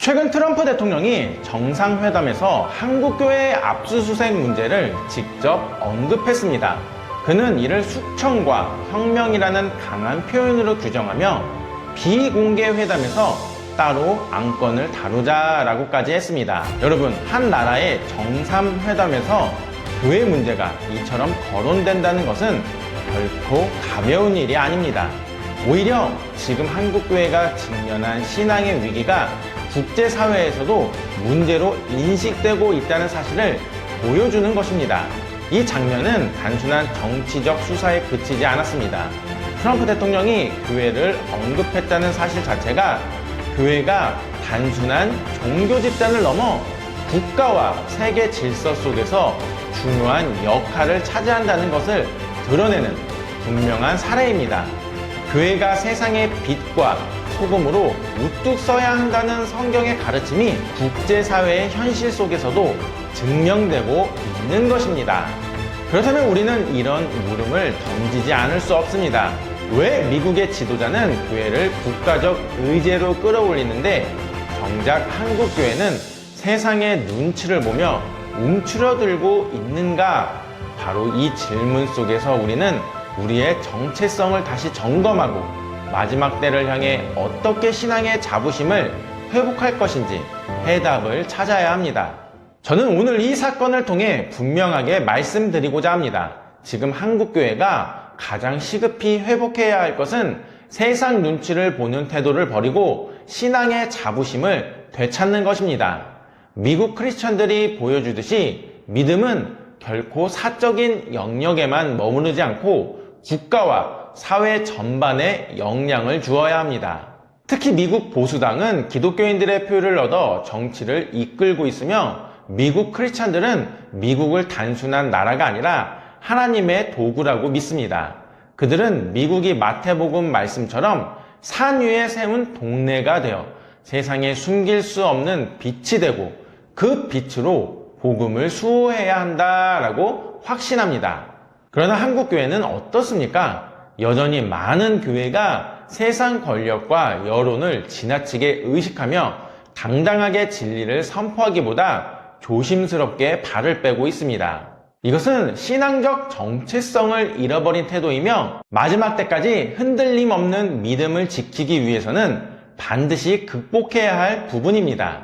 최근 트럼프 대통령이 정상회담에서 한국교회 압수수색 문제를 직접 언급했습니다. 그는 이를 숙청과 혁명이라는 강한 표현으로 규정하며 비공개 회담에서 따로 안건을 다루자라고까지 했습니다. 여러분, 한 나라의 정상회담에서 교회 문제가 이처럼 거론된다는 것은 결코 가벼운 일이 아닙니다. 오히려 지금 한국교회가 직면한 신앙의 위기가 국제사회에서도 문제로 인식되고 있다는 사실을 보여주는 것입니다. 이 장면은 단순한 정치적 수사에 그치지 않았습니다. 트럼프 대통령이 교회를 언급했다는 사실 자체가 교회가 단순한 종교 집단을 넘어 국가와 세계 질서 속에서 중요한 역할을 차지한다는 것을 드러내는 분명한 사례입니다. 교회가 세상의 빛과 소금으로 우뚝 서야 한다는 성경의 가르침이 국제사회의 현실 속에서도 증명되고 있는 것입니다. 그렇다면 우리는 이런 물음을 던지지 않을 수 없습니다. 왜 미국의 지도자는 교회를 국가적 의제로 끌어올리는데 정작 한국교회는 세상의 눈치를 보며 움츠러들고 있는가? 바로 이 질문 속에서 우리는 우리의 정체성을 다시 점검하고 마지막 때를 향해 어떻게 신앙의 자부심을 회복할 것인지 해답을 찾아야 합니다. 저는 오늘 이 사건을 통해 분명하게 말씀드리고자 합니다. 지금 한국교회가 가장 시급히 회복해야 할 것은 세상 눈치를 보는 태도를 버리고 신앙의 자부심을 되찾는 것입니다. 미국 크리스천들이 보여주듯이 믿음은 결코 사적인 영역에만 머무르지 않고 국가와 사회 전반에 영향을 주어야 합니다. 특히 미국 보수당은 기독교인들의 표를 얻어 정치를 이끌고 있으며 미국 크리스천들은 미국을 단순한 나라가 아니라 하나님의 도구라고 믿습니다. 그들은 미국이 마태복음 말씀처럼 산 위에 세운 동네가 되어 세상에 숨길 수 없는 빛이 되고 그 빛으로 복음을 수호해야 한다라고 확신합니다. 그러나 한국교회는 어떻습니까? 여전히 많은 교회가 세상 권력과 여론을 지나치게 의식하며 당당하게 진리를 선포하기보다 조심스럽게 발을 빼고 있습니다. 이것은 신앙적 정체성을 잃어버린 태도이며 마지막 때까지 흔들림 없는 믿음을 지키기 위해서는 반드시 극복해야 할 부분입니다.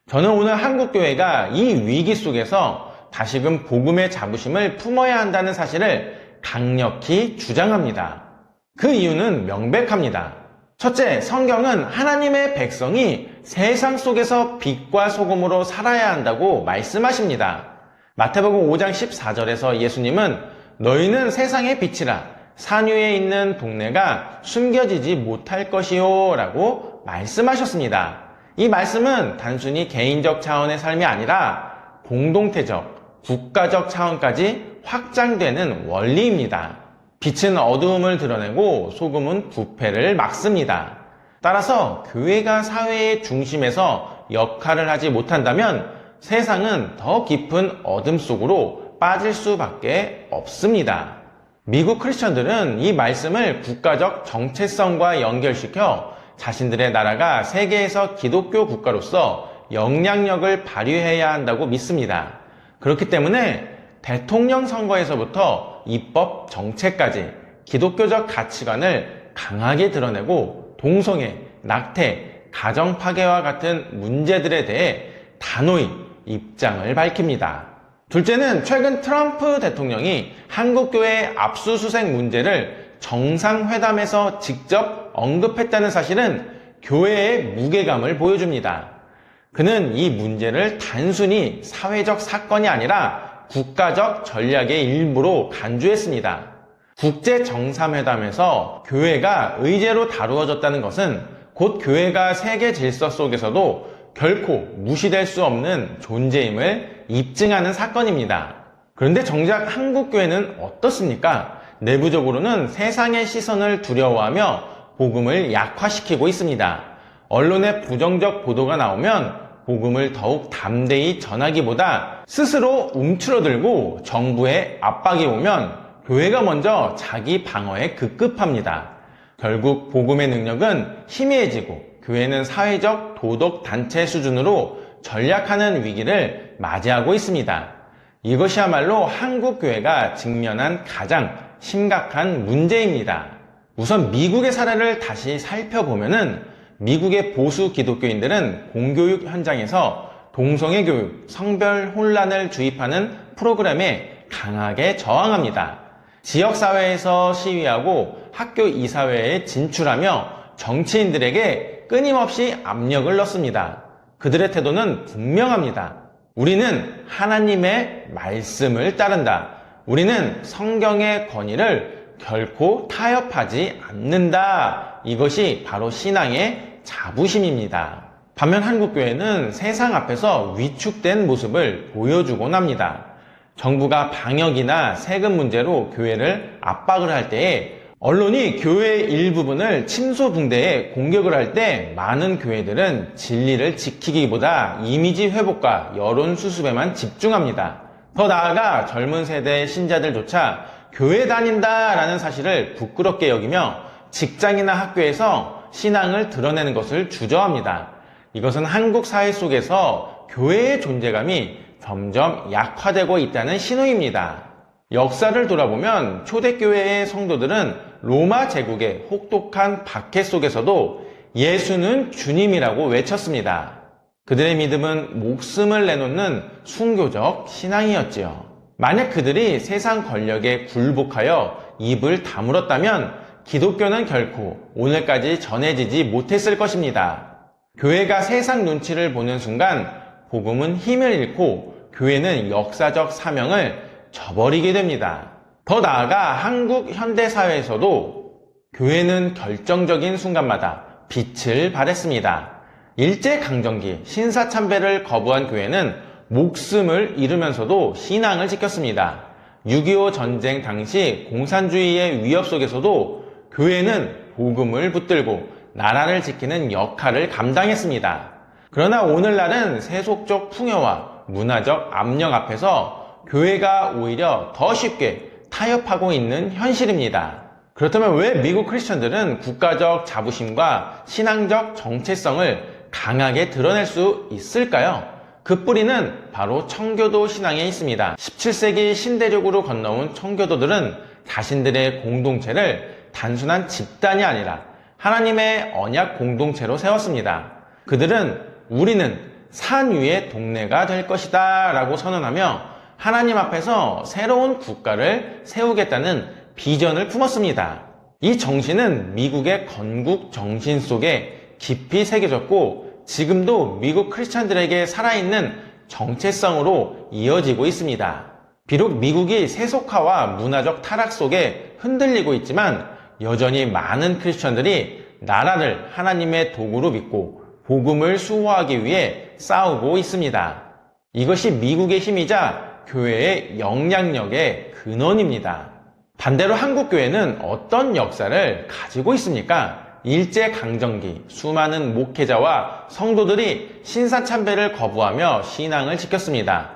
저는 오늘 한국교회가 이 위기 속에서 다시금 복음의 자부심을 품어야 한다는 사실을 강력히 주장합니다. 그 이유는 명백합니다. 첫째, 성경은 하나님의 백성이 세상 속에서 빛과 소금으로 살아야 한다고 말씀하십니다. 마태복음 5장 14절에서 예수님은 너희는 세상의 빛이라 산 위에 있는 동네가 숨겨지지 못할 것이요 라고 말씀하셨습니다. 이 말씀은 단순히 개인적 차원의 삶이 아니라 공동체적, 국가적 차원까지 확장되는 원리입니다. 빛은 어두움을 드러내고 소금은 부패를 막습니다. 따라서 교회가 사회의 중심에서 역할을 하지 못한다면 세상은 더 깊은 어둠 속으로 빠질 수밖에 없습니다. 미국 크리스천들은 이 말씀을 국가적 정체성과 연결시켜 자신들의 나라가 세계에서 기독교 국가로서 영향력을 발휘해야 한다고 믿습니다. 그렇기 때문에 대통령 선거에서부터 입법 정책까지 기독교적 가치관을 강하게 드러내고 동성애, 낙태, 가정 파괴와 같은 문제들에 대해 단호히 입장을 밝힙니다. 둘째는 최근 트럼프 대통령이 한국교회 압수수색 문제를 정상회담에서 직접 언급했다는 사실은 교회의 무게감을 보여줍니다. 그는 이 문제를 단순히 사회적 사건이 아니라 국가적 전략의 일부로 간주했습니다. 국제정상회담에서 교회가 의제로 다루어졌다는 것은 곧 교회가 세계 질서 속에서도 결코 무시될 수 없는 존재임을 입증하는 사건입니다. 그런데 정작 한국교회는 어떻습니까? 내부적으로는 세상의 시선을 두려워하며 복음을 약화시키고 있습니다. 언론에 부정적 보도가 나오면 복음을 더욱 담대히 전하기보다 스스로 움츠러들고 정부의 압박이 오면 교회가 먼저 자기 방어에 급급합니다. 결국 복음의 능력은 희미해지고 교회는 사회적 도덕 단체 수준으로 전락하는 위기를 맞이하고 있습니다. 이것이야말로 한국 교회가 직면한 가장 심각한 문제입니다. 우선 미국의 사례를 다시 살펴보면은 미국의 보수 기독교인들은 공교육 현장에서 동성애 교육, 성별 혼란을 주입하는 프로그램에 강하게 저항합니다. 지역사회에서 시위하고 학교 이사회에 진출하며 정치인들에게 끊임없이 압력을 넣습니다. 그들의 태도는 분명합니다. 우리는 하나님의 말씀을 따른다. 우리는 성경의 권위를 결코 타협하지 않는다. 이것이 바로 신앙의 자부심입니다. 반면 한국교회는 세상 앞에서 위축된 모습을 보여주곤 합니다. 정부가 방역이나 세금 문제로 교회를 압박을 할 때에 언론이 교회의 일부분을 침소붕대에 공격을 할 때 많은 교회들은 진리를 지키기보다 이미지 회복과 여론 수습에만 집중합니다. 더 나아가 젊은 세대의 신자들조차 교회 다닌다라는 사실을 부끄럽게 여기며 직장이나 학교에서 신앙을 드러내는 것을 주저합니다. 이것은 한국 사회 속에서 교회의 존재감이 점점 약화되고 있다는 신호입니다. 역사를 돌아보면 초대교회의 성도들은 로마 제국의 혹독한 박해 속에서도 예수는 주님이라고 외쳤습니다. 그들의 믿음은 목숨을 내놓는 순교적 신앙이었지요. 만약 그들이 세상 권력에 굴복하여 입을 다물었다면 기독교는 결코 오늘까지 전해지지 못했을 것입니다. 교회가 세상 눈치를 보는 순간 복음은 힘을 잃고 교회는 역사적 사명을 저버리게 됩니다. 더 나아가 한국 현대사회에서도 교회는 결정적인 순간마다 빛을 발했습니다. 일제강점기 신사참배를 거부한 교회는 목숨을 잃으면서도 신앙을 지켰습니다. 6.25 전쟁 당시 공산주의의 위협 속에서도 교회는 복음을 붙들고 나라를 지키는 역할을 감당했습니다. 그러나 오늘날은 세속적 풍요와 문화적 압력 앞에서 교회가 오히려 더 쉽게 타협하고 있는 현실입니다. 그렇다면 왜 미국 크리스천들은 국가적 자부심과 신앙적 정체성을 강하게 드러낼 수 있을까요? 그 뿌리는 바로 청교도 신앙에 있습니다. 17세기 신대륙으로 건너온 청교도들은 자신들의 공동체를 단순한 집단이 아니라 하나님의 언약 공동체로 세웠습니다. 그들은 우리는 산 위의 동네가 될 것이다 라고 선언하며 하나님 앞에서 새로운 국가를 세우겠다는 비전을 품었습니다. 이 정신은 미국의 건국 정신 속에 깊이 새겨졌고 지금도 미국 크리스찬들에게 살아있는 정체성으로 이어지고 있습니다. 비록 미국이 세속화와 문화적 타락 속에 흔들리고 있지만 여전히 많은 크리스찬들이 나라를 하나님의 도구로 믿고 복음을 수호하기 위해 싸우고 있습니다. 이것이 미국의 힘이자 교회의 영향력의 근원입니다. 반대로 한국교회는 어떤 역사를 가지고 있습니까? 일제강점기 수많은 목회자와 성도들이 신사참배를 거부하며 신앙을 지켰습니다.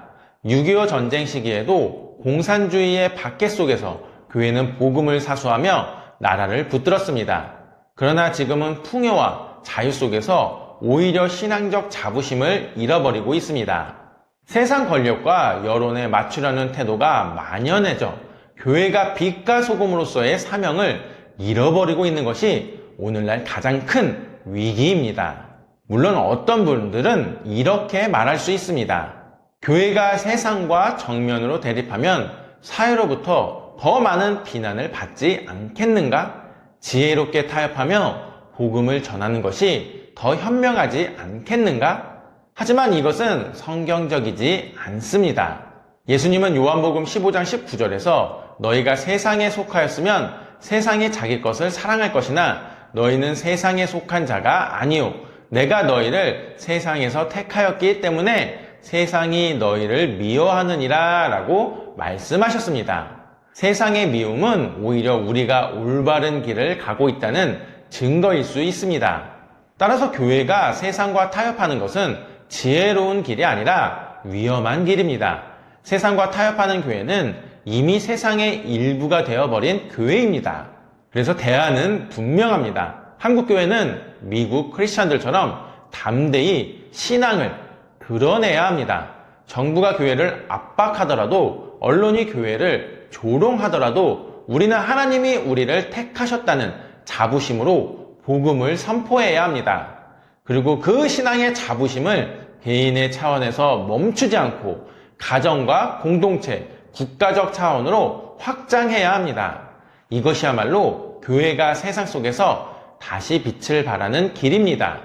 6.25 전쟁 시기에도 공산주의의 박해 속에서 교회는 복음을 사수하며 나라를 붙들었습니다. 그러나 지금은 풍요와 자유 속에서 오히려 신앙적 자부심을 잃어버리고 있습니다. 세상 권력과 여론에 맞추려는 태도가 만연해져 교회가 빛과 소금으로서의 사명을 잃어버리고 있는 것이 오늘날 가장 큰 위기입니다. 물론 어떤 분들은 이렇게 말할 수 있습니다. 교회가 세상과 정면으로 대립하면 사회로부터 더 많은 비난을 받지 않겠는가? 지혜롭게 타협하며 복음을 전하는 것이 더 현명하지 않겠는가? 하지만 이것은 성경적이지 않습니다. 예수님은 요한복음 15장 19절에서 너희가 세상에 속하였으면 세상이 자기 것을 사랑할 것이나 너희는 세상에 속한 자가 아니요 내가 너희를 세상에서 택하였기 때문에 세상이 너희를 미워하느니라 라고 말씀하셨습니다. 세상의 미움은 오히려 우리가 올바른 길을 가고 있다는 증거일 수 있습니다. 따라서 교회가 세상과 타협하는 것은 지혜로운 길이 아니라 위험한 길입니다. 세상과 타협하는 교회는 이미 세상의 일부가 되어버린 교회입니다. 그래서 대안은 분명합니다. 한국교회는 미국 크리스천들처럼 담대히 신앙을 드러내야 합니다. 정부가 교회를 압박하더라도, 언론이 교회를 조롱하더라도 우리는 하나님이 우리를 택하셨다는 자부심으로 복음을 선포해야 합니다. 그리고 그 신앙의 자부심을 개인의 차원에서 멈추지 않고 가정과 공동체, 국가적 차원으로 확장해야 합니다. 이것이야말로 교회가 세상 속에서 다시 빛을 발하는 길입니다.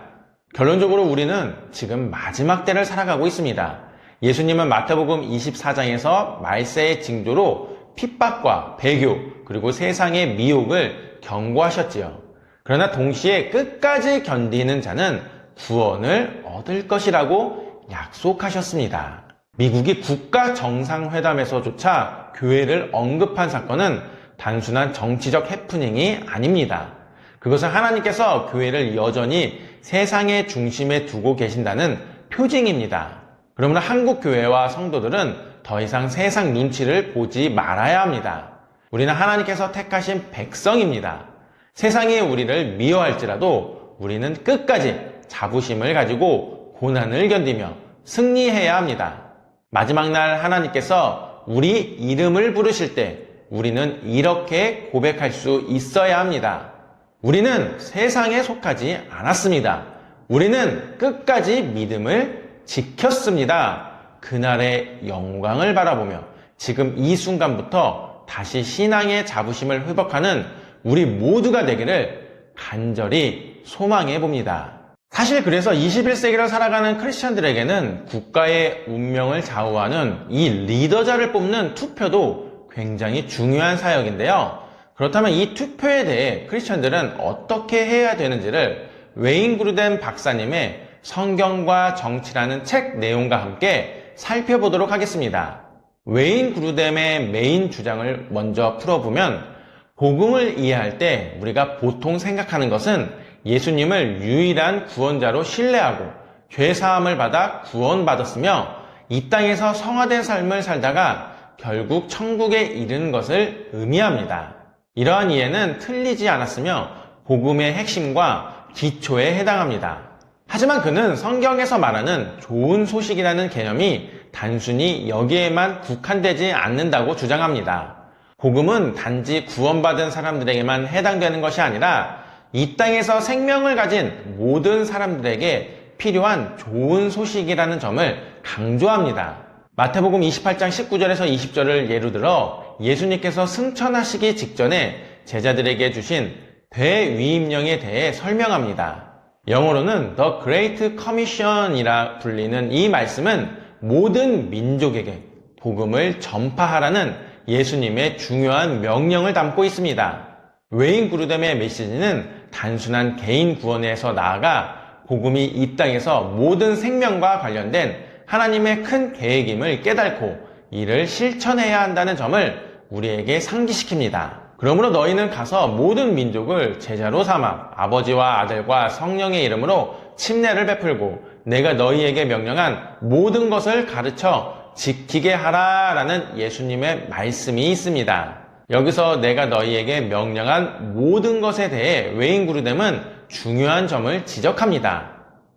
결론적으로 우리는 지금 마지막 때를 살아가고 있습니다. 예수님은 마태복음 24장에서 말세의 징조로 핍박과 배교, 그리고 세상의 미혹을 경고하셨지요. 그러나 동시에 끝까지 견디는 자는 구원을 얻을 것이라고 약속하셨습니다. 미국이 국가정상회담에서조차 교회를 언급한 사건은 단순한 정치적 해프닝이 아닙니다. 그것은 하나님께서 교회를 여전히 세상의 중심에 두고 계신다는 표징입니다. 그러므로 한국 교회와 성도들은 더 이상 세상 눈치를 보지 말아야 합니다. 우리는 하나님께서 택하신 백성입니다. 세상이 우리를 미워할지라도 우리는 끝까지 자부심을 가지고 고난을 견디며 승리해야 합니다. 마지막 날 하나님께서 우리 이름을 부르실 때 우리는 이렇게 고백할 수 있어야 합니다. 우리는 세상에 속하지 않았습니다. 우리는 끝까지 믿음을 지켰습니다. 그날의 영광을 바라보며 지금 이 순간부터 다시 신앙의 자부심을 회복하는 우리 모두가 되기를 간절히 소망해 봅니다. 사실 그래서 21세기를 살아가는 크리스천들에게는 국가의 운명을 좌우하는 이 리더자를 뽑는 투표도 굉장히 중요한 사역인데요. 그렇다면 이 투표에 대해 크리스천들은 어떻게 해야 되는지를 웨인 그루뎀 박사님의 성경과 정치라는 책 내용과 함께 살펴보도록 하겠습니다. 웨인 그루뎀의 메인 주장을 먼저 풀어보면, 복음을 이해할 때 우리가 보통 생각하는 것은 예수님을 유일한 구원자로 신뢰하고 죄사함을 받아 구원받았으며 이 땅에서 성화된 삶을 살다가 결국 천국에 이르는 것을 의미합니다. 이러한 이해는 틀리지 않았으며 복음의 핵심과 기초에 해당합니다. 하지만 그는 성경에서 말하는 좋은 소식이라는 개념이 단순히 여기에만 국한되지 않는다고 주장합니다. 복음은 단지 구원받은 사람들에게만 해당되는 것이 아니라 이 땅에서 생명을 가진 모든 사람들에게 필요한 좋은 소식이라는 점을 강조합니다. 마태복음 28장 19절에서 20절을 예로 들어 예수님께서 승천하시기 직전에 제자들에게 주신 대위임령에 대해 설명합니다. 영어로는 The Great Commission이라 불리는 이 말씀은 모든 민족에게 복음을 전파하라는 예수님의 중요한 명령을 담고 있습니다. 웨인 그루뎀의 메시지는 단순한 개인 구원에서 나아가 복음이 이 땅에서 모든 생명과 관련된 하나님의 큰 계획임을 깨닫고 이를 실천해야 한다는 점을 우리에게 상기시킵니다. 그러므로 너희는 가서 모든 민족을 제자로 삼아 아버지와 아들과 성령의 이름으로 침례를 베풀고 내가 너희에게 명령한 모든 것을 가르쳐 지키게 하라라는 예수님의 말씀이 있습니다. 여기서 내가 너희에게 명령한 모든 것에 대해 웨인 그루뎀은 중요한 점을 지적합니다.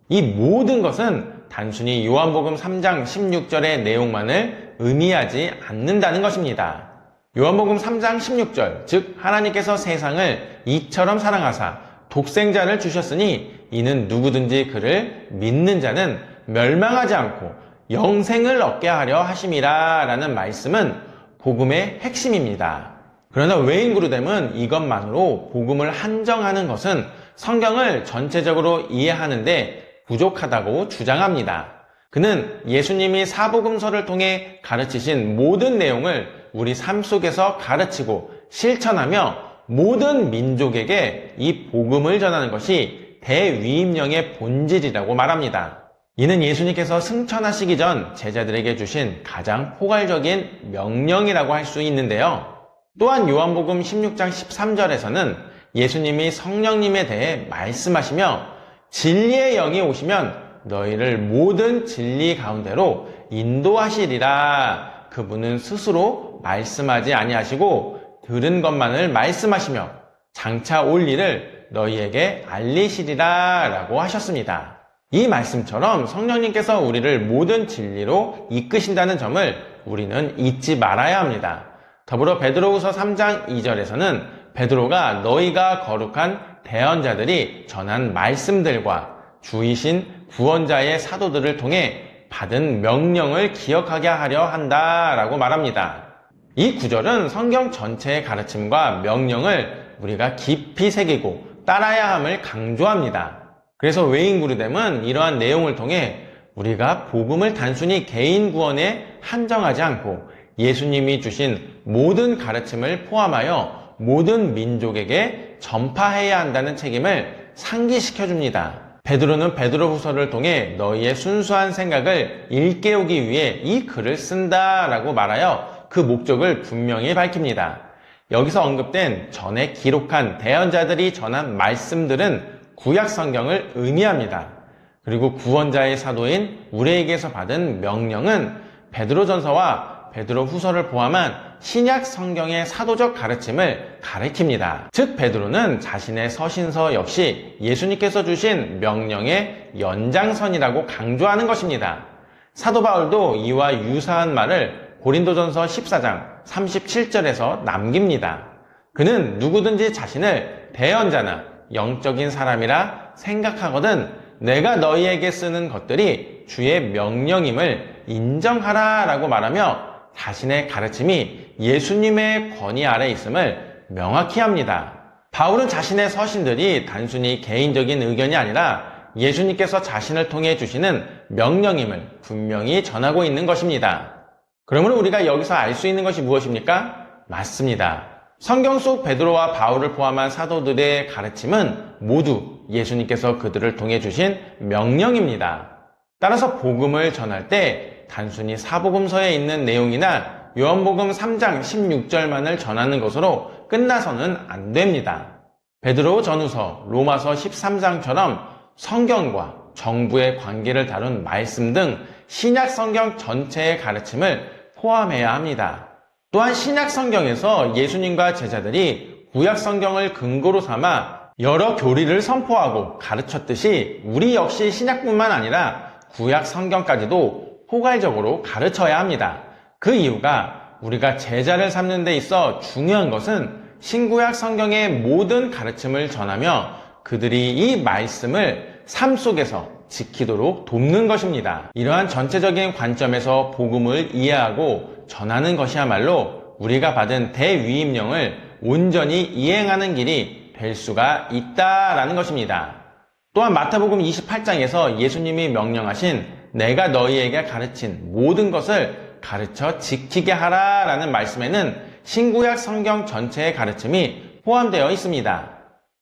이 모든 것은 단순히 요한복음 3장 16절의 내용만을 의미하지 않는다는 것입니다. 요한복음 3장 16절, 즉 하나님께서 세상을 이처럼 사랑하사 독생자를 주셨으니 이는 누구든지 그를 믿는 자는 멸망하지 않고 영생을 얻게 하려 하심이라 라는 말씀은 복음의 핵심입니다. 그러나 웨인 그루뎀은 이것만으로 복음을 한정하는 것은 성경을 전체적으로 이해하는데 부족하다고 주장합니다. 그는 예수님이 사복음서를 통해 가르치신 모든 내용을 우리 삶 속에서 가르치고 실천하며 모든 민족에게 이 복음을 전하는 것이 대위임령의 본질이라고 말합니다. 이는 예수님께서 승천하시기 전 제자들에게 주신 가장 포괄적인 명령이라고 할 수 있는데요. 또한 요한복음 16장 13절에서는 예수님이 성령님에 대해 말씀하시며 진리의 영이 오시면 너희를 모든 진리 가운데로 인도하시리라. 그분은 스스로 말씀하지 아니하시고 들은 것만을 말씀하시며 장차 올 일을 너희에게 알리시리라 라고 하셨습니다. 이 말씀처럼 성령님께서 우리를 모든 진리로 이끄신다는 점을 우리는 잊지 말아야 합니다. 더불어 베드로후서 3장 2절에서는 베드로가 너희가 거룩한 대언자들이 전한 말씀들과 주이신 구원자의 사도들을 통해 받은 명령을 기억하게 하려 한다라고 말합니다. 이 구절은 성경 전체의 가르침과 명령을 우리가 깊이 새기고 따라야 함을 강조합니다. 그래서 외인구르뎀은 이러한 내용을 통해 우리가 복음을 단순히 개인 구원에 한정하지 않고 예수님이 주신 모든 가르침을 포함하여 모든 민족에게 전파해야 한다는 책임을 상기시켜줍니다. 베드로는 베드로후서를 통해 너희의 순수한 생각을 일깨우기 위해 이 글을 쓴다라고 말하여 그 목적을 분명히 밝힙니다. 여기서 언급된 전에 기록한 대언자들이 전한 말씀들은 구약 성경을 의미합니다. 그리고 구원자의 사도인 우리에게서 받은 명령은 베드로전서와 베드로후서를 포함한 신약 성경의 사도적 가르침을 가리킵니다. 즉 베드로는 자신의 서신서 역시 예수님께서 주신 명령의 연장선이라고 강조하는 것입니다. 사도 바울도 이와 유사한 말을 고린도전서 14장 37절에서 남깁니다. 그는 누구든지 자신을 대언자나 영적인 사람이라 생각하거든 내가 너희에게 쓰는 것들이 주의 명령임을 인정하라 라고 말하며 자신의 가르침이 예수님의 권위 아래 있음을 명확히 합니다. 바울은 자신의 서신들이 단순히 개인적인 의견이 아니라 예수님께서 자신을 통해 주시는 명령임을 분명히 전하고 있는 것입니다. 그러므로 우리가 여기서 알 수 있는 것이 무엇입니까? 맞습니다. 성경 속 베드로와 바울을 포함한 사도들의 가르침은 모두 예수님께서 그들을 통해 주신 명령입니다. 따라서 복음을 전할 때 단순히 사복음서에 있는 내용이나 요한복음 3장 16절만을 전하는 것으로 끝나서는 안 됩니다. 베드로 전후서, 로마서 13장처럼 성경과 정부의 관계를 다룬 말씀 등 신약 성경 전체의 가르침을 포함해야 합니다. 또한 신약 성경에서 예수님과 제자들이 구약 성경을 근거로 삼아 여러 교리를 선포하고 가르쳤듯이 우리 역시 신약뿐만 아니라 구약 성경까지도 포괄적으로 가르쳐야 합니다. 그 이유가 우리가 제자를 삼는 데 있어 중요한 것은 신구약 성경의 모든 가르침을 전하며 그들이 이 말씀을 삶 속에서 지키도록 돕는 것입니다. 이러한 전체적인 관점에서 복음을 이해하고 전하는 것이야말로 우리가 받은 대위임령을 온전히 이행하는 길이 될 수가 있다라는 것입니다. 또한 마태복음 28장에서 예수님이 명령하신 내가 너희에게 가르친 모든 것을 가르쳐 지키게 하라라는 말씀에는 신구약 성경 전체의 가르침이 포함되어 있습니다.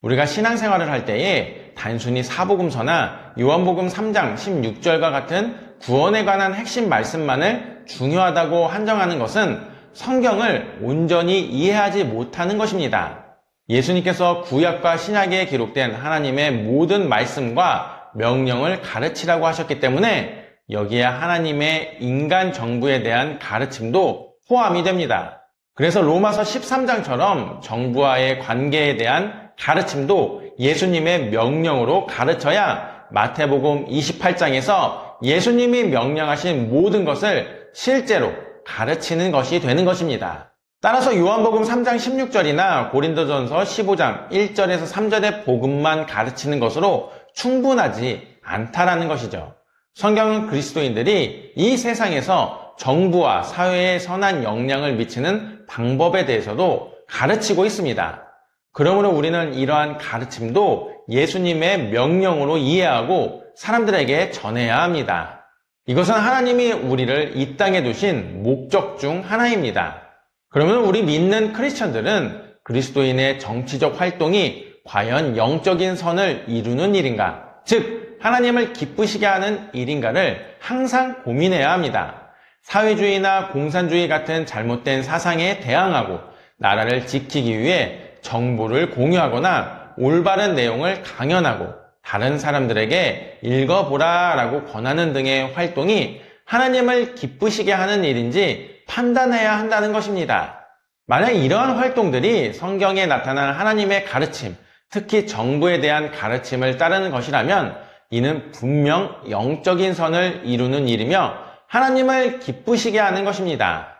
우리가 신앙생활을 할 때에 단순히 사복음서나 요한복음 3장 16절과 같은 구원에 관한 핵심 말씀만을 중요하다고 한정하는 것은 성경을 온전히 이해하지 못하는 것입니다. 예수님께서 구약과 신약에 기록된 하나님의 모든 말씀과 명령을 가르치라고 하셨기 때문에 여기에 하나님의 인간 정부에 대한 가르침도 포함이 됩니다. 그래서 로마서 13장처럼 정부와의 관계에 대한 가르침도 예수님의 명령으로 가르쳐야 마태복음 28장에서 예수님이 명령하신 모든 것을 실제로 가르치는 것이 되는 것입니다. 따라서 요한복음 3장 16절이나 고린도전서 15장 1절에서 3절의 복음만 가르치는 것으로 충분하지 않다라는 것이죠. 성경은 그리스도인들이 이 세상에서 정부와 사회에 선한 영향을 미치는 방법에 대해서도 가르치고 있습니다. 그러므로 우리는 이러한 가르침도 예수님의 명령으로 이해하고 사람들에게 전해야 합니다. 이것은 하나님이 우리를 이 땅에 두신 목적 중 하나입니다. 그러면 우리 믿는 크리스천들은 그리스도인의 정치적 활동이 과연 영적인 선을 이루는 일인가? 즉, 하나님을 기쁘시게 하는 일인가를 항상 고민해야 합니다. 사회주의나 공산주의 같은 잘못된 사상에 대항하고 나라를 지키기 위해 정보를 공유하거나 올바른 내용을 강연하고 다른 사람들에게 읽어보라 라고 권하는 등의 활동이 하나님을 기쁘시게 하는 일인지 판단해야 한다는 것입니다. 만약 이러한 활동들이 성경에 나타난 하나님의 가르침, 특히 정부에 대한 가르침을 따르는 것이라면 이는 분명 영적인 선을 이루는 일이며 하나님을 기쁘시게 하는 것입니다.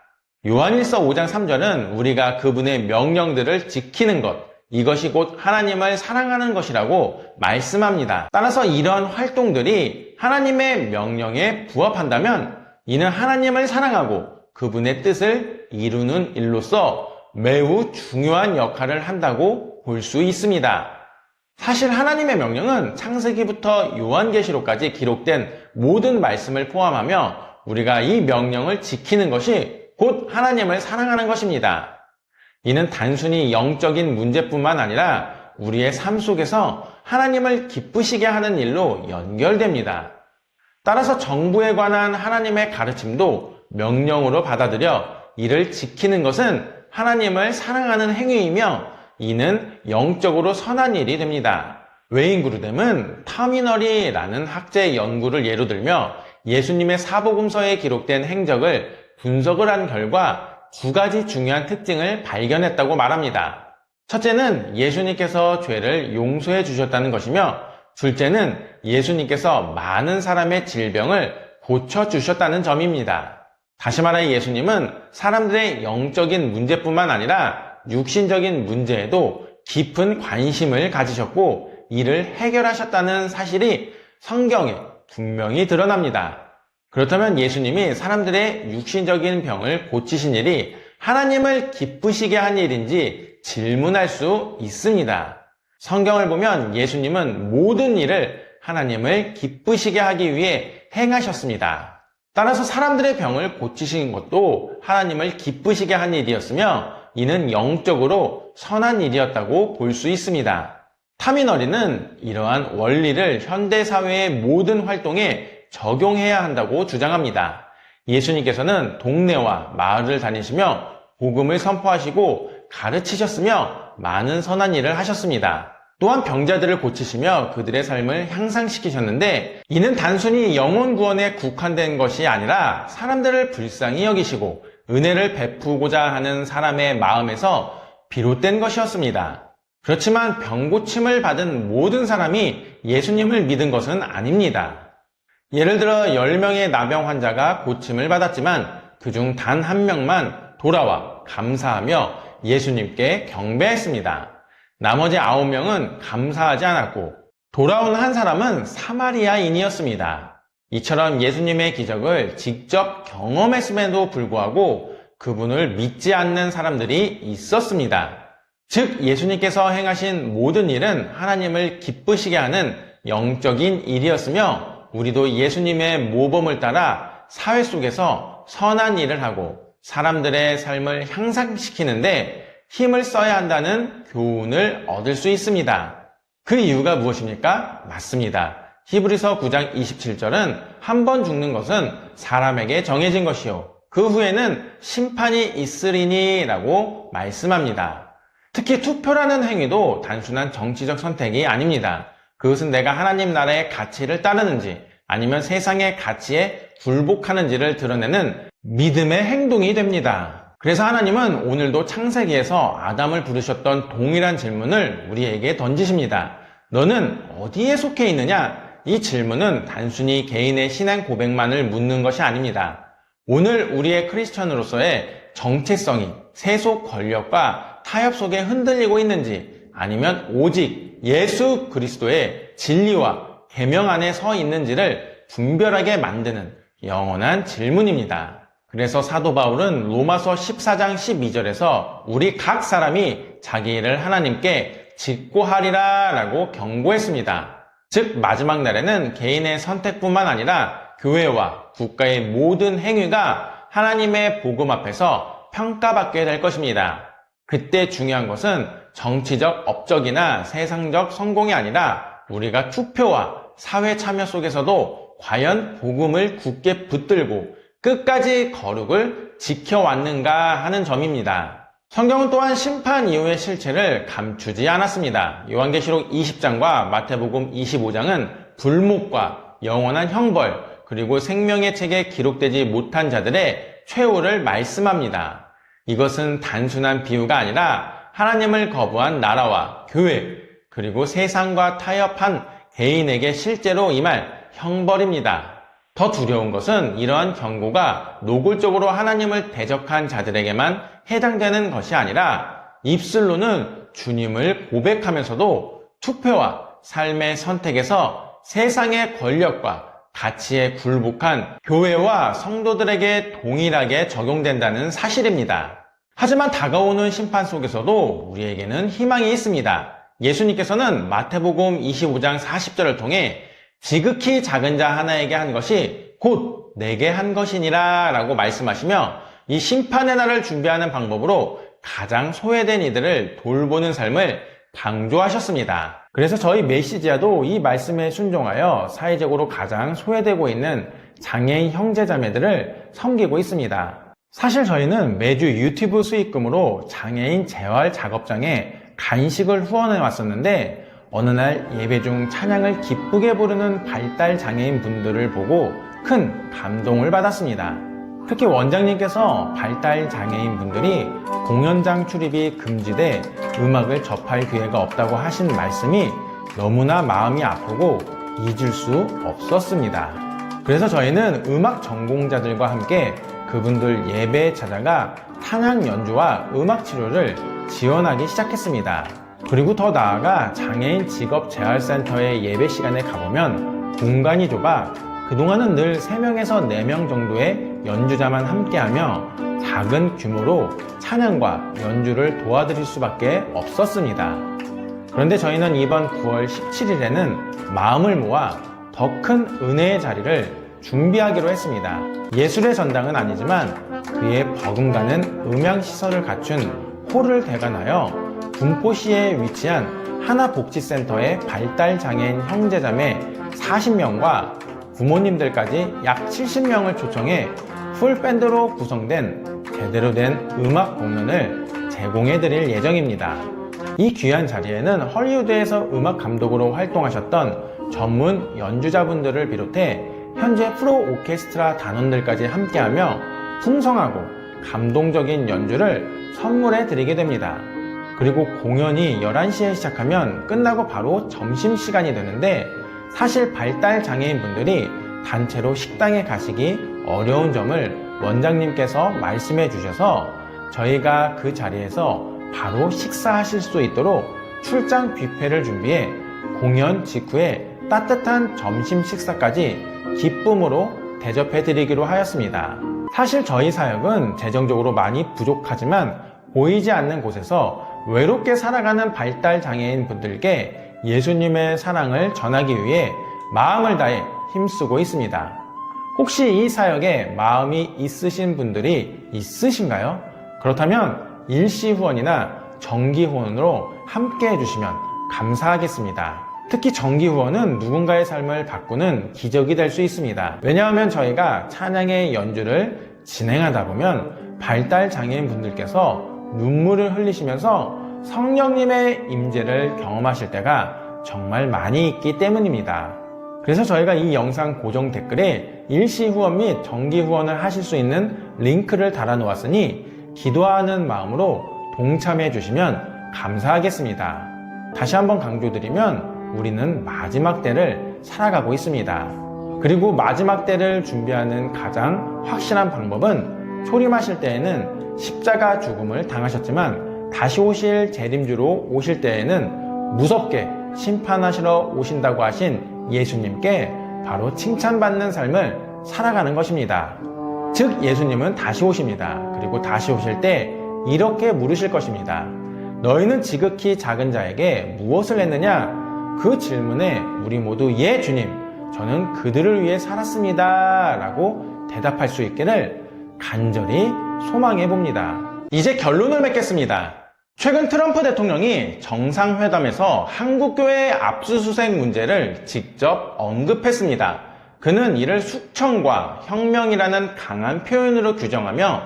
요한일서 5장 3절은 우리가 그분의 명령들을 지키는 것, 이것이 곧 하나님을 사랑하는 것이라고 말씀합니다. 따라서 이러한 활동들이 하나님의 명령에 부합한다면 이는 하나님을 사랑하고 그분의 뜻을 이루는 일로서 매우 중요한 역할을 한다고 볼 수 있습니다. 사실 하나님의 명령은 창세기부터 요한계시록까지 기록된 모든 말씀을 포함하며 우리가 이 명령을 지키는 것이 곧 하나님을 사랑하는 것입니다. 이는 단순히 영적인 문제뿐만 아니라 우리의 삶 속에서 하나님을 기쁘시게 하는 일로 연결됩니다. 따라서 정부에 관한 하나님의 가르침도 명령으로 받아들여 이를 지키는 것은 하나님을 사랑하는 행위이며 이는 영적으로 선한 일이 됩니다. 웨인 그루뎀은 터미널이라는 학자의 연구를 예로 들며 예수님의 사복음서에 기록된 행적을 분석을 한 결과 두 가지 중요한 특징을 발견했다고 말합니다. 첫째는 예수님께서 죄를 용서해 주셨다는 것이며 둘째는 예수님께서 많은 사람의 질병을 고쳐주셨다는 점입니다. 다시 말해 예수님은 사람들의 영적인 문제뿐만 아니라 육신적인 문제에도 깊은 관심을 가지셨고 이를 해결하셨다는 사실이 성경에 분명히 드러납니다. 그렇다면 예수님이 사람들의 육신적인 병을 고치신 일이 하나님을 기쁘시게 한 일인지 질문할 수 있습니다. 성경을 보면 예수님은 모든 일을 하나님을 기쁘시게 하기 위해 행하셨습니다. 따라서 사람들의 병을 고치신 것도 하나님을 기쁘시게 한 일이었으며 이는 영적으로 선한 일이었다고 볼 수 있습니다. 타미너리는 이러한 원리를 현대사회의 모든 활동에 적용해야 한다고 주장합니다. 예수님께서는 동네와 마을을 다니시며 복음을 선포하시고 가르치셨으며 많은 선한 일을 하셨습니다. 또한 병자들을 고치시며 그들의 삶을 향상시키셨는데 이는 단순히 영혼 구원에 국한된 것이 아니라 사람들을 불쌍히 여기시고 은혜를 베푸고자 하는 사람의 마음에서 비롯된 것이었습니다. 그렇지만 병고침을 받은 모든 사람이 예수님을 믿은 것은 아닙니다. 예를 들어 10명의 나병 환자가 고침을 받았지만 그중 단 한 명만 돌아와 감사하며 예수님께 경배했습니다. 나머지 9명은 감사하지 않았고 돌아온 한 사람은 사마리아인이었습니다. 이처럼 예수님의 기적을 직접 경험했음에도 불구하고 그분을 믿지 않는 사람들이 있었습니다. 즉 예수님께서 행하신 모든 일은 하나님을 기쁘시게 하는 영적인 일이었으며 우리도 예수님의 모범을 따라 사회 속에서 선한 일을 하고 사람들의 삶을 향상시키는데 힘을 써야 한다는 교훈을 얻을 수 있습니다. 그 이유가 무엇입니까? 맞습니다. 히브리서 9장 27절은 한 번 죽는 것은 사람에게 정해진 것이요 그 후에는 심판이 있으리니 라고 말씀합니다. 특히 투표라는 행위도 단순한 정치적 선택이 아닙니다. 그것은 내가 하나님 나라의 가치를 따르는지 아니면 세상의 가치에 굴복하는지를 드러내는 믿음의 행동이 됩니다. 그래서 하나님은 오늘도 창세기에서 아담을 부르셨던 동일한 질문을 우리에게 던지십니다. 너는 어디에 속해 있느냐? 이 질문은 단순히 개인의 신앙 고백만을 묻는 것이 아닙니다. 오늘 우리의 크리스천으로서의 정체성이 세속 권력과 타협 속에 흔들리고 있는지 아니면 오직 예수 그리스도의 진리와 계명 안에 서 있는지를 분별하게 만드는 영원한 질문입니다. 그래서 사도 바울은 로마서 14장 12절에서 우리 각 사람이 자기 일을 하나님께 직고하리라 라고 경고했습니다. 즉 마지막 날에는 개인의 선택뿐만 아니라 교회와 국가의 모든 행위가 하나님의 복음 앞에서 평가받게 될 것입니다. 그때 중요한 것은 정치적 업적이나 세상적 성공이 아니라 우리가 투표와 사회 참여 속에서도 과연 복음을 굳게 붙들고 끝까지 거룩을 지켜왔는가 하는 점입니다. 성경은 또한 심판 이후의 실체를 감추지 않았습니다. 요한계시록 20장과 마태복음 25장은 불목과 영원한 형벌 그리고 생명의 책에 기록되지 못한 자들의 최후를 말씀합니다. 이것은 단순한 비유가 아니라 하나님을 거부한 나라와 교회 그리고 세상과 타협한 개인에게 실제로 임할 형벌입니다. 더 두려운 것은 이러한 경고가 노골적으로 하나님을 대적한 자들에게만 해당되는 것이 아니라 입술로는 주님을 고백하면서도 투표와 삶의 선택에서 세상의 권력과 가치에 굴복한 교회와 성도들에게 동일하게 적용된다는 사실입니다. 하지만 다가오는 심판 속에서도 우리에게는 희망이 있습니다. 예수님께서는 마태복음 25장 40절을 통해 지극히 작은 자 하나에게 한 것이 곧 내게 한 것이니라 라고 말씀하시며 이 심판의 날을 준비하는 방법으로 가장 소외된 이들을 돌보는 삶을 강조하셨습니다. 그래서 저희 메시지아도 이 말씀에 순종하여 사회적으로 가장 소외되고 있는 장애인 형제자매들을 섬기고 있습니다. 사실 저희는 매주 유튜브 수익금으로 장애인 재활 작업장에 간식을 후원해 왔었는데 어느 날 예배 중 찬양을 기쁘게 부르는 발달 장애인 분들을 보고 큰 감동을 받았습니다. 특히 원장님께서 발달 장애인 분들이 공연장 출입이 금지돼 음악을 접할 기회가 없다고 하신 말씀이 너무나 마음이 아프고 잊을 수 없었습니다. 그래서 저희는 음악 전공자들과 함께 그분들 예배에 찾아가 찬양 연주와 음악 치료를 지원하기 시작했습니다. 그리고 더 나아가 장애인 직업재활센터의 예배 시간에 가보면 공간이 좁아 그동안은 늘 3명에서 4명 정도의 연주자만 함께하며 작은 규모로 찬양과 연주를 도와드릴 수밖에 없었습니다. 그런데 저희는 이번 9월 17일에는 마음을 모아 더 큰 은혜의 자리를 준비하기로 했습니다. 예술의 전당은 아니지만 그의 버금가는 음향시설을 갖춘 홀을 개관하여 군포시에 위치한 하나복지센터의 발달장애인 형제자매 40명과 부모님들까지 약 70명을 초청해 풀밴드로 구성된 제대로 된 음악 공연을 제공해 드릴 예정입니다. 이 귀한 자리에는 헐리우드에서 음악 감독으로 활동하셨던 전문 연주자분들을 비롯해 현재 프로 오케스트라 단원들까지 함께하며 풍성하고 감동적인 연주를 선물해 드리게 됩니다. 그리고 공연이 11시에 시작하면 끝나고 바로 점심시간이 되는데 사실 발달 장애인 분들이 단체로 식당에 가시기 어려운 점을 원장님께서 말씀해 주셔서 저희가 그 자리에서 바로 식사하실 수 있도록 출장 뷔페를 준비해 공연 직후에 따뜻한 점심 식사까지 기쁨으로 대접해 드리기로 하였습니다. 사실 저희 사역은 재정적으로 많이 부족하지만 보이지 않는 곳에서 외롭게 살아가는 발달 장애인 분들께 예수님의 사랑을 전하기 위해 마음을 다해 힘쓰고 있습니다. 혹시 이 사역에 마음이 있으신 분들이 있으신가요? 그렇다면 일시 후원이나 정기 후원으로 함께 해주시면 감사하겠습니다. 특히 정기 후원은 누군가의 삶을 바꾸는 기적이 될 수 있습니다. 왜냐하면 저희가 찬양의 연주를 진행하다 보면 발달 장애인 분들께서 눈물을 흘리시면서 성령님의 임재를 경험하실 때가 정말 많이 있기 때문입니다. 그래서 저희가 이 영상 고정 댓글에 일시 후원 및 정기 후원을 하실 수 있는 링크를 달아 놓았으니 기도하는 마음으로 동참해 주시면 감사하겠습니다. 다시 한번 강조드리면 우리는 마지막 때를 살아가고 있습니다. 그리고 마지막 때를 준비하는 가장 확실한 방법은 초림하실 때에는 십자가 죽음을 당하셨지만 다시 오실 재림주로 오실 때에는 무섭게 심판하시러 오신다고 하신 예수님께 바로 칭찬받는 삶을 살아가는 것입니다. 즉 예수님은 다시 오십니다. 그리고 다시 오실 때 이렇게 물으실 것입니다. 너희는 지극히 작은 자에게 무엇을 했느냐? 그 질문에 우리 모두 예 주님, 저는 그들을 위해 살았습니다 라고 대답할 수 있기를 간절히 소망해 봅니다. 이제 결론을 맺겠습니다. 최근 트럼프 대통령이 정상회담에서 한국교회의 압수수색 문제를 직접 언급했습니다. 그는 이를 숙청과 혁명이라는 강한 표현으로 규정하며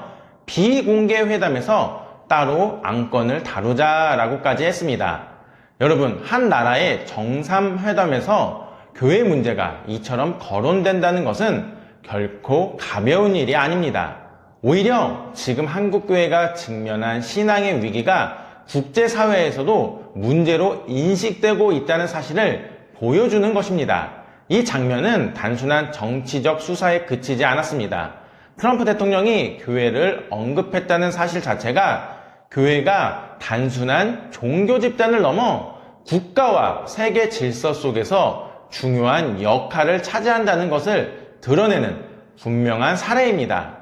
비공개 회담에서 따로 안건을 다루자라고까지 했습니다. 여러분, 한 나라의 정상회담에서 교회 문제가 이처럼 거론된다는 것은 결코 가벼운 일이 아닙니다. 오히려 지금 한국교회가 직면한 신앙의 위기가 국제사회에서도 문제로 인식되고 있다는 사실을 보여주는 것입니다. 이 장면은 단순한 정치적 수사에 그치지 않았습니다. 트럼프 대통령이 교회를 언급했다는 사실 자체가 교회가 단순한 종교 집단을 넘어 국가와 세계 질서 속에서 중요한 역할을 차지한다는 것을 드러내는 분명한 사례입니다.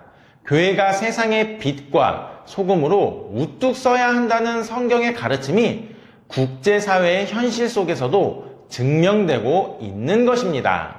교회가 세상의 빛과 소금으로 우뚝 서야 한다는 성경의 가르침이 국제사회의 현실 속에서도 증명되고 있는 것입니다.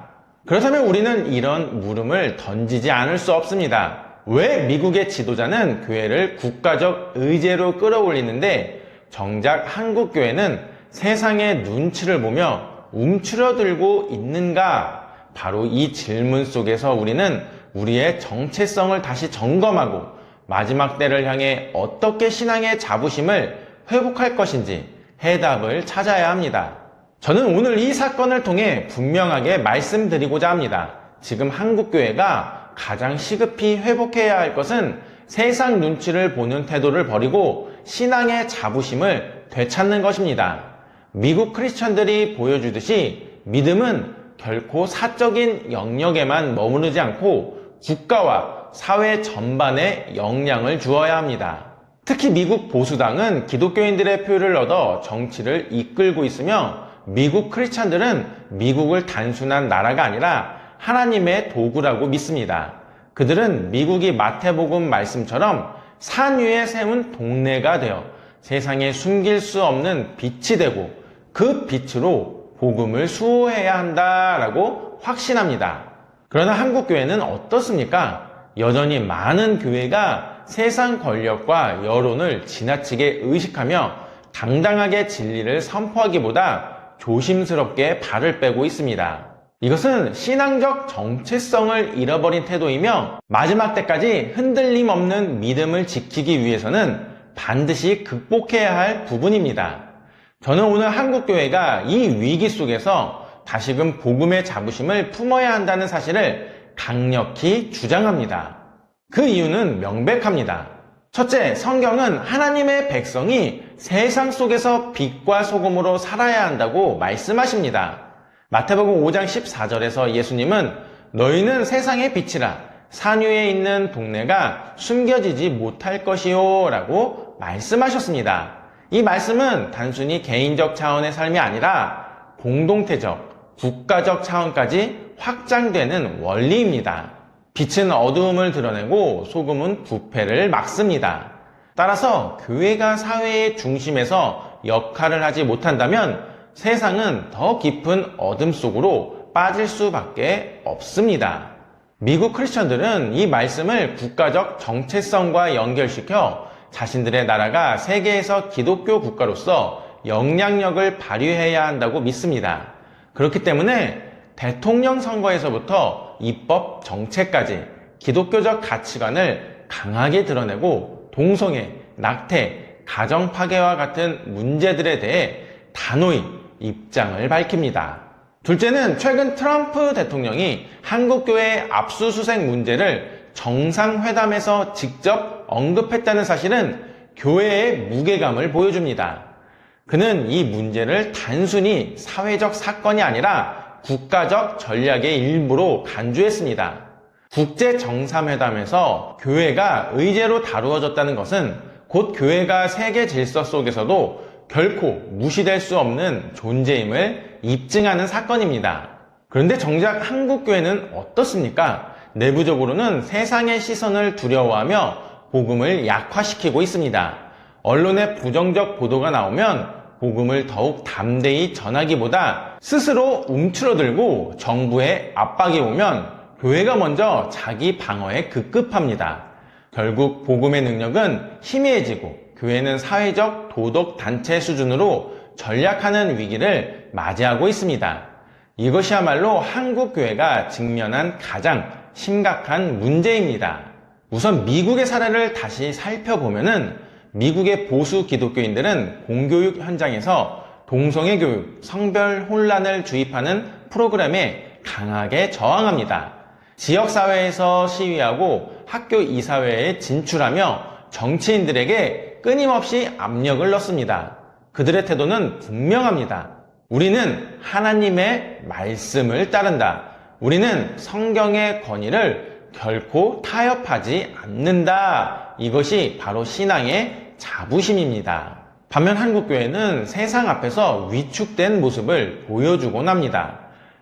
그렇다면 우리는 이런 물음을 던지지 않을 수 없습니다. 왜 미국의 지도자는 교회를 국가적 의제로 끌어올리는데 정작 한국 교회는 세상의 눈치를 보며 움츠러들고 있는가? 바로 이 질문 속에서 우리는 우리의 정체성을 다시 점검하고 마지막 때를 향해 어떻게 신앙의 자부심을 회복할 것인지 해답을 찾아야 합니다. 저는 오늘 이 사건을 통해 분명하게 말씀드리고자 합니다. 지금 한국교회가 가장 시급히 회복해야 할 것은 세상 눈치를 보는 태도를 버리고 신앙의 자부심을 되찾는 것입니다. 미국 크리스천들이 보여주듯이 믿음은 결코 사적인 영역에만 머무르지 않고 국가와 사회 전반에 영향을 주어야 합니다. 특히 미국 보수당은 기독교인들의 표를 얻어 정치를 이끌고 있으며 미국 크리스천들은 미국을 단순한 나라가 아니라 하나님의 도구라고 믿습니다. 그들은 미국이 마태복음 말씀처럼 산 위에 세운 동네가 되어 세상에 숨길 수 없는 빛이 되고 그 빛으로 복음을 수호해야 한다라고 확신합니다. 그러나 한국교회는 어떻습니까? 여전히 많은 교회가 세상 권력과 여론을 지나치게 의식하며 당당하게 진리를 선포하기보다 조심스럽게 발을 빼고 있습니다. 이것은 신앙적 정체성을 잃어버린 태도이며 마지막 때까지 흔들림 없는 믿음을 지키기 위해서는 반드시 극복해야 할 부분입니다. 저는 오늘 한국교회가 이 위기 속에서 다시금 복음의 자부심을 품어야 한다는 사실을 강력히 주장합니다. 그 이유는 명백합니다. 첫째, 성경은 하나님의 백성이 세상 속에서 빛과 소금으로 살아야 한다고 말씀하십니다. 마태복음 5장 14절에서 예수님은 너희는 세상의 빛이라 산 위에 있는 동네가 숨겨지지 못할 것이요 라고 말씀하셨습니다. 이 말씀은 단순히 개인적 차원의 삶이 아니라 공동체적, 국가적 차원까지 확장되는 원리입니다. 빛은 어두움을 드러내고 소금은 부패를 막습니다. 따라서 교회가 사회의 중심에서 역할을 하지 못한다면 세상은 더 깊은 어둠 속으로 빠질 수밖에 없습니다. 미국 크리스천들은 이 말씀을 국가적 정체성과 연결시켜 자신들의 나라가 세계에서 기독교 국가로서 영향력을 발휘해야 한다고 믿습니다. 그렇기 때문에 대통령 선거에서부터 입법 정책까지 기독교적 가치관을 강하게 드러내고 동성애, 낙태, 가정 파괴와 같은 문제들에 대해 단호히 입장을 밝힙니다. 둘째는 최근 트럼프 대통령이 한국교회 압수수색 문제를 정상회담에서 직접 언급했다는 사실은 교회의 무게감을 보여줍니다. 그는 이 문제를 단순히 사회적 사건이 아니라 국가적 전략의 일부로 간주했습니다. 국제정상회담에서 교회가 의제로 다루어졌다는 것은 곧 교회가 세계 질서 속에서도 결코 무시될 수 없는 존재임을 입증하는 사건입니다. 그런데 정작 한국교회는 어떻습니까? 내부적으로는 세상의 시선을 두려워하며 복음을 약화시키고 있습니다. 언론에 부정적 보도가 나오면 복음을 더욱 담대히 전하기보다 스스로 움츠러들고 정부의 압박이 오면 교회가 먼저 자기 방어에 급급합니다. 결국 복음의 능력은 희미해지고 교회는 사회적 도덕 단체 수준으로 전락하는 위기를 맞이하고 있습니다. 이것이야말로 한국 교회가 직면한 가장 심각한 문제입니다. 우선 미국의 사례를 다시 살펴보면은 미국의 보수 기독교인들은 공교육 현장에서 동성애 교육, 성별 혼란을 주입하는 프로그램에 강하게 저항합니다. 지역사회에서 시위하고 학교 이사회에 진출하며 정치인들에게 끊임없이 압력을 넣습니다. 그들의 태도는 분명합니다. 우리는 하나님의 말씀을 따른다. 우리는 성경의 권위를 결코 타협하지 않는다. 이것이 바로 신앙의 자부심입니다. 반면 한국교회는 세상 앞에서 위축된 모습을 보여주곤 합니다.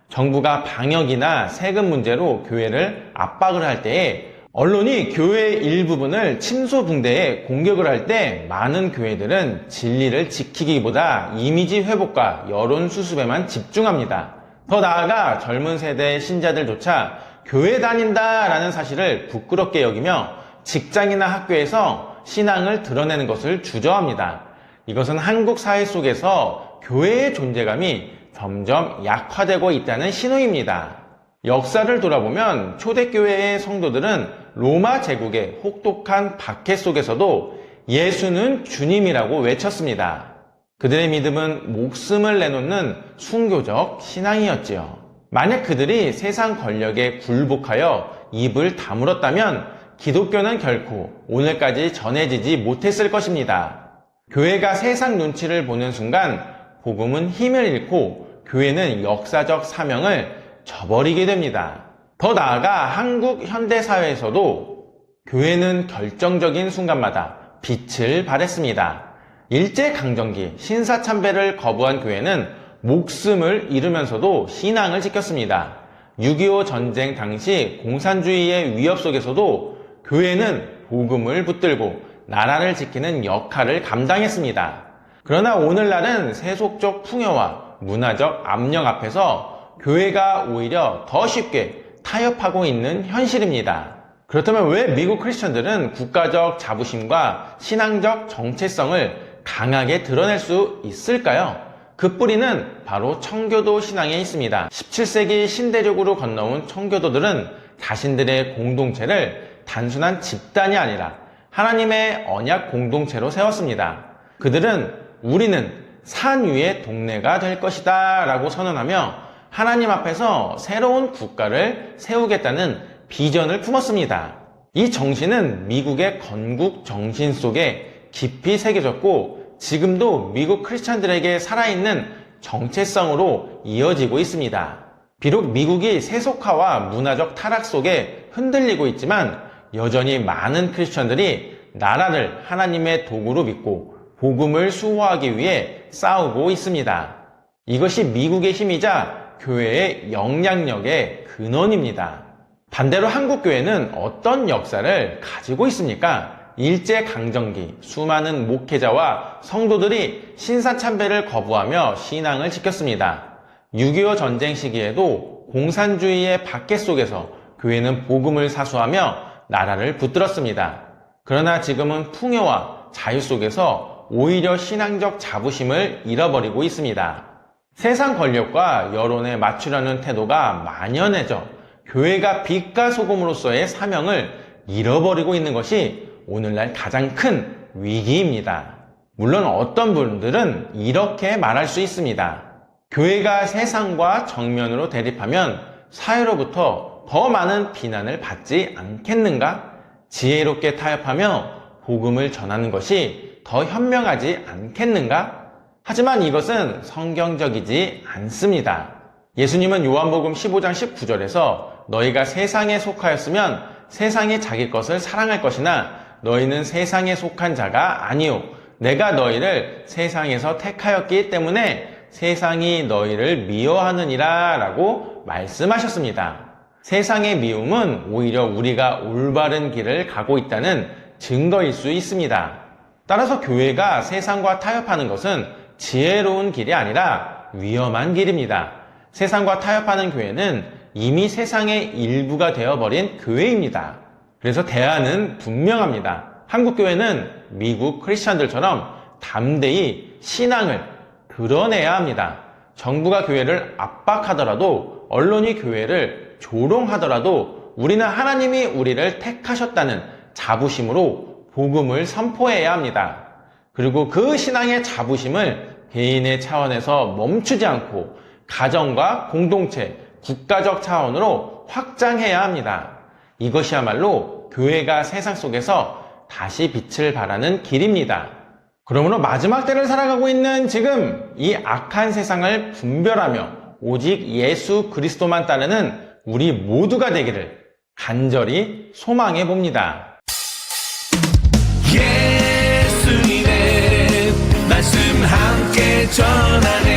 정부가 방역이나 세금 문제로 교회를 압박을 할 때에 언론이 교회의 일부분을 침소붕대에 공격을 할 때 많은 교회들은 진리를 지키기보다 이미지 회복과 여론 수습에만 집중합니다. 더 나아가 젊은 세대의 신자들조차 교회 다닌다라는 사실을 부끄럽게 여기며 직장이나 학교에서 신앙을 드러내는 것을 주저합니다. 이것은 한국 사회 속에서 교회의 존재감이 점점 약화되고 있다는 신호입니다. 역사를 돌아보면 초대교회의 성도들은 로마 제국의 혹독한 박해 속에서도 예수는 주님이라고 외쳤습니다. 그들의 믿음은 목숨을 내놓는 순교적 신앙이었지요. 만약 그들이 세상 권력에 굴복하여 입을 다물었다면 기독교는 결코 오늘까지 전해지지 못했을 것입니다. 교회가 세상 눈치를 보는 순간 복음은 힘을 잃고 교회는 역사적 사명을 저버리게 됩니다. 더 나아가 한국 현대사회에서도 교회는 결정적인 순간마다 빛을 발했습니다. 일제강점기 신사참배를 거부한 교회는 목숨을 잃으면서도 신앙을 지켰습니다. 6.25 전쟁 당시 공산주의의 위협 속에서도 교회는 복음을 붙들고 나라를 지키는 역할을 감당했습니다. 그러나 오늘날은 세속적 풍요와 문화적 압력 앞에서 교회가 오히려 더 쉽게 타협하고 있는 현실입니다. 그렇다면 왜 미국 크리스천들은 국가적 자부심과 신앙적 정체성을 강하게 드러낼 수 있을까요? 그 뿌리는 바로 청교도 신앙에 있습니다. 17세기 신대륙으로 건너온 청교도들은 자신들의 공동체를 단순한 집단이 아니라 하나님의 언약 공동체로 세웠습니다. 그들은 우리는 산 위의 동네가 될 것이다 라고 선언하며 하나님 앞에서 새로운 국가를 세우겠다는 비전을 품었습니다. 이 정신은 미국의 건국 정신 속에 깊이 새겨졌고 지금도 미국 크리스찬들에게 살아있는 정체성으로 이어지고 있습니다. 비록 미국이 세속화와 문화적 타락 속에 흔들리고 있지만 여전히 많은 크리스찬들이 나라를 하나님의 도구로 믿고 복음을 수호하기 위해 싸우고 있습니다. 이것이 미국의 힘이자 교회의 영향력의 근원입니다. 반대로 한국교회는 어떤 역사를 가지고 있습니까? 일제강점기 수많은 목회자와 성도들이 신사참배를 거부하며 신앙을 지켰습니다. 6.25 전쟁 시기에도 공산주의의 박해 속에서 교회는 복음을 사수하며 나라를 붙들었습니다. 그러나 지금은 풍요와 자유 속에서 오히려 신앙적 자부심을 잃어버리고 있습니다. 세상 권력과 여론에 맞추려는 태도가 만연해져 교회가 빛과 소금으로서의 사명을 잃어버리고 있는 것이 오늘날 가장 큰 위기입니다. 물론 어떤 분들은 이렇게 말할 수 있습니다. 교회가 세상과 정면으로 대립하면 사회로부터 더 많은 비난을 받지 않겠는가? 지혜롭게 타협하며 복음을 전하는 것이 더 현명하지 않겠는가? 하지만 이것은 성경적이지 않습니다. 예수님은 요한복음 15장 19절에서 너희가 세상에 속하였으면 세상이 자기 것을 사랑할 것이나 너희는 세상에 속한 자가 아니요 내가 너희를 세상에서 택하였기 때문에 세상이 너희를 미워하느니라 라고 말씀하셨습니다. 세상의 미움은 오히려 우리가 올바른 길을 가고 있다는 증거일 수 있습니다. 따라서 교회가 세상과 타협하는 것은 지혜로운 길이 아니라 위험한 길입니다. 세상과 타협하는 교회는 이미 세상의 일부가 되어버린 교회입니다. 그래서 대안은 분명합니다. 한국교회는 미국 크리스찬들처럼 담대히 신앙을 드러내야 합니다. 정부가 교회를 압박하더라도 언론이 교회를 조롱하더라도 우리는 하나님이 우리를 택하셨다는 자부심으로 복음을 선포해야 합니다. 그리고 그 신앙의 자부심을 개인의 차원에서 멈추지 않고 가정과 공동체, 국가적 차원으로 확장해야 합니다. 이것이야말로 교회가 세상 속에서 다시 빛을 발하는 길입니다. 그러므로 마지막 때를 살아가고 있는 지금 이 악한 세상을 분별하며 오직 예수 그리스도만 따르는 우리 모두가 되기를 간절히 소망해 봅니다. 예수님의 말씀 함께 전하네.